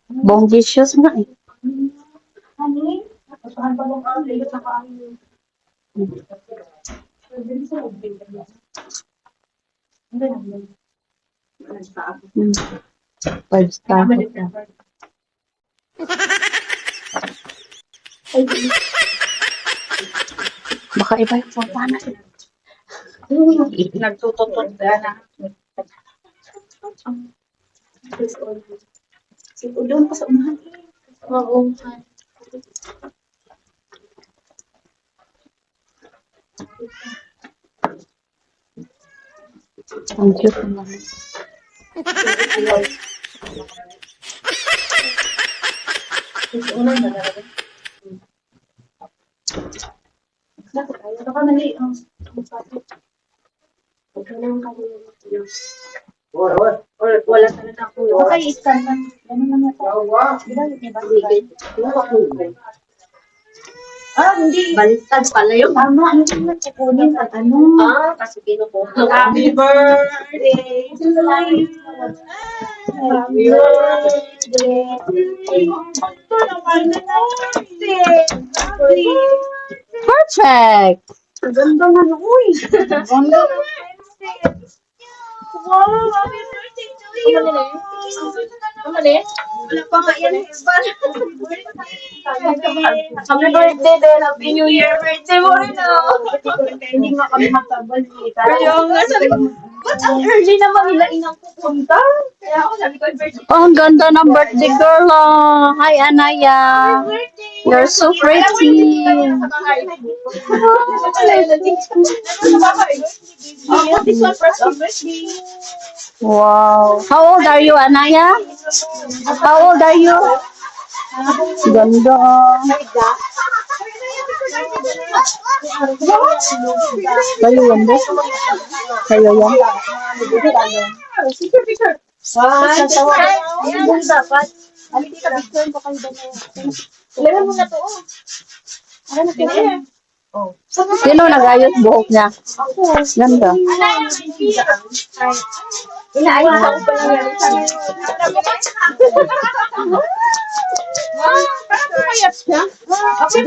Bonggisius nga eh. Hmm. 5 star. Baka iba yung fontana. Nagtututot na. Doon pa sa unahan. Oo. Ang cute naman. Wala talaga ako. Okay, istan na. Ganun naman hindi. Baliktad pala yung tama. Ano naman kukunin at ano? Kasi pinukuha. Happy birthday to you. Happy birthday to you. Perfect! Ganda na uy. Ganda na. Wow, happy birthday to you. Wala pa nga yan. Happy birthday din. Happy New Year birthday mo rin hindi nga kami magkabalita. Kaya nga sabi ko, ba't ang early naman nila inang pupunta? Kaya ako sabi ko, birthday. Oh, ang ganda ng birthday girl. Oh. Hi, Anaya. You're so pretty. Wow. How old are you, Anaya? How old are you? Ganda. Kayo yan, ba? Kayo yan. Dapat. Halika ka, picture ko kayo doon. Ilan mo na to? Ano na pinaya? Sino nag-ayos buhok niya? Ganda. Inaayos ako pa lang yan. Parang pumayat siya. Okay,